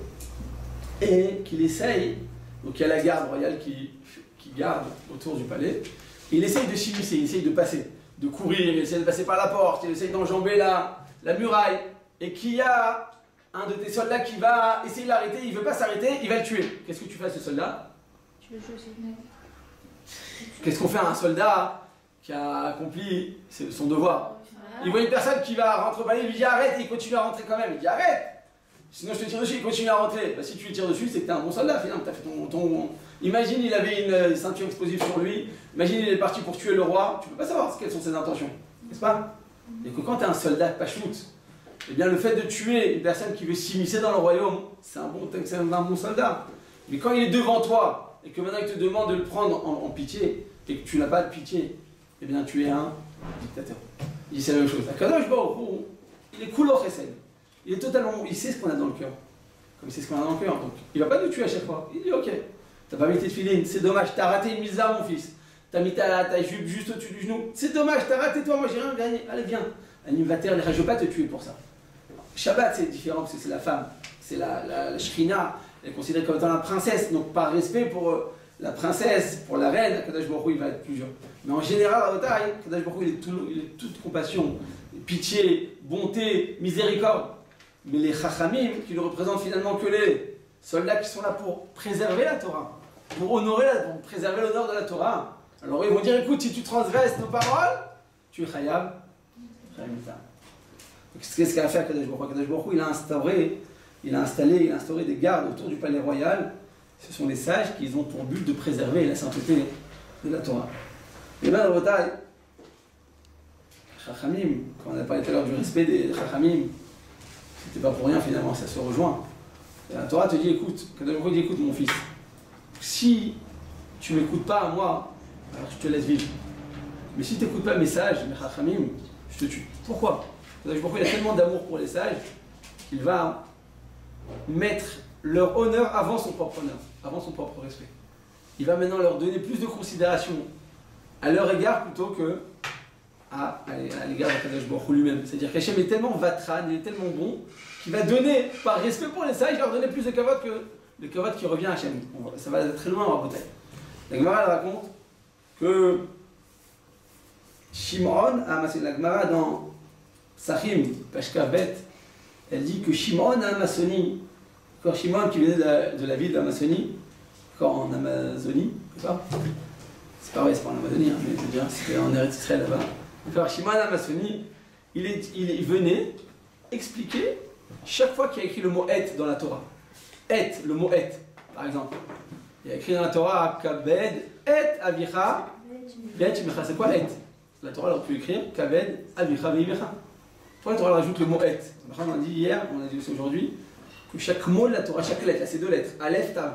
et qu'il essaye, donc il y a la garde royale qui garde autour du palais, et il essaye de s'immiscer, il essaye de passer, de courir, il essaye de passer par la porte, il essaye d'enjamber la muraille, et qu'il y a un de tes soldats qui va essayer de l'arrêter, il ne veut pas s'arrêter, il va le tuer. Qu'est-ce que tu fais à ce soldat? Tu le joues aussi. Qu'est-ce qu'on fait à un soldat qui a accompli son devoir? Il voit une personne qui va rentrer au palais, il lui dit arrête, et il continue à rentrer quand même. Il dit arrête, sinon je te tire dessus, il continue à rentrer. Bah, si tu lui tires dessus, c'est que tu es un bon soldat finalement. As fait ton... Imagine, il avait une ceinture explosive sur lui, imagine, il est parti pour tuer le roi, tu peux pas savoir quelles sont ses intentions, n'est-ce pas? Et que quand tu es un soldat pachout, eh bien le fait de tuer une personne qui veut s'immiscer dans le royaume, c'est un bon soldat. Mais quand il est devant toi, et que maintenant il te demande de le prendre en pitié, et que tu n'as pas de pitié, eh bien tu es un dictateur. Il dit c'est la même chose. Akadosh Baruch Hu, il est cool au chesed. Il est totalement, il sait ce qu'on a dans le cœur. Comme il sait ce qu'on a dans le cœur. Donc il ne va pas nous tuer à chaque fois. Il dit ok, t'as pas mis tes filines, c'est dommage, t'as raté une misa mon fils. T'as mis ta jupe juste au-dessus du genou. C'est dommage, t'as raté toi, moi j'ai rien gagné. Allez viens. Animateur, je ne vais pas te tuer pour ça. Shabbat c'est différent parce que c'est la femme. C'est la Shrina. Elle est considérée comme étant la princesse. Donc par respect pour la princesse, pour la reine, Kadosh Baruch Hu, il va être plus dur. Mais en général, à Otaï, Kadosh Baruch Hu, il est toute compassion, pitié, bonté, miséricorde. Mais les Chachamim, qui ne représentent finalement que les soldats qui sont là pour préserver la Torah, pour honorer pour préserver l'honneur de la Torah. Alors ils vont dire, écoute, si tu transgresses nos paroles, tu es Chayav. Qu'est-ce qu'a fait Kadosh Baruch Hu? Kadosh Baruch Hu, il a instauré des gardes autour du palais royal. Ce sont les sages qui ont pour but de préserver la sainteté de la Torah. Et là, dans le taille, Chachamim, quand on a parlé tout à l'heure du respect des Chachamim, c'était pas pour rien finalement, ça se rejoint. Et la Torah te dit, écoute, Kadosh Baruch Hu dit, écoute mon fils, si tu m'écoutes pas à moi, alors je te laisse vivre. Mais si tu n'écoutes pas mes sages, mes Chachamim, je te tue. Pourquoi? Kadosh Baruch Hu, il a tellement d'amour pour les sages qu'il va mettre leur honneur avant son propre honneur, avant son propre respect. Il va maintenant leur donner plus de considération à leur égard plutôt que à l'égard de Kadosh Baruch Hu lui-même. C'est-à-dire qu'Hachem est tellement vatran, il est tellement bon, qu'il va donner, par respect pour les sages, leur donner plus de kavod que le kavod qui revient à Hachem. Ça va très loin en bataille. La Gemara elle raconte que Shimon, c'est la Gemara dans Sachim, Pashka Bet, elle dit que Shimon a Amazonie, encore Shimon qui venait de la ville d'Amazonie, encore en Amazonie, c'est pas vrai, c'est pas en Amazonie, hein, mais je veux dire, c'était en Eretz Israël là-bas. Alors Shimon a Amazonie, il venait expliquer chaque fois qu'il y a écrit le mot et dans la Torah. Et, le mot et, par exemple. Il y a écrit dans la Torah Kabed, et Avicha, c'est quoi et? La Torah aurait pu écrire Kabed, Avicha, Veivecha. Pourquoi la Torah rajoute le mot et? On a dit hier, on a dit aussi aujourd'hui, que chaque mot de la Torah, chaque lettre, là c'est 2 lettres, Aleph, Tav.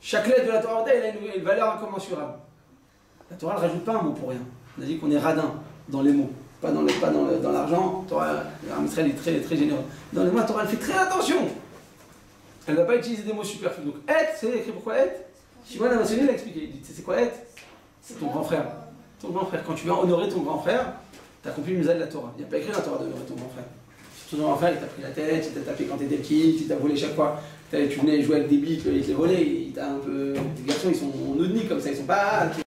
Chaque lettre de la Torah, elle a une valeur incommensurable. La Torah ne rajoute pas un mot pour rien. On a dit qu'on est radin dans les mots, pas dans l'argent. La Torah, Israël est très, très généreux. Dans les mots, la Torah, elle fait très attention. Elle ne va pas utiliser des mots superflus. Donc, et, c'est écrit pourquoi et? Shimon Amazonie l'a expliqué. Il dit, c'est quoi et? C'est ton grand frère. Ton grand frère. Quand tu viens honorer ton grand frère, tu as accompli le misal de la Torah. Il n'y a pas écrit dans la Torah d'honorer ton grand frère. Ton grand frère, il t'a pris la tête, il t'a tapé quand t'étais petit, il t'a volé chaque fois. Tu venais jouer avec des bites, il te les volait, il t'a un peu. Les garçons, ils sont nudnis comme ça, ils sont pas. Tu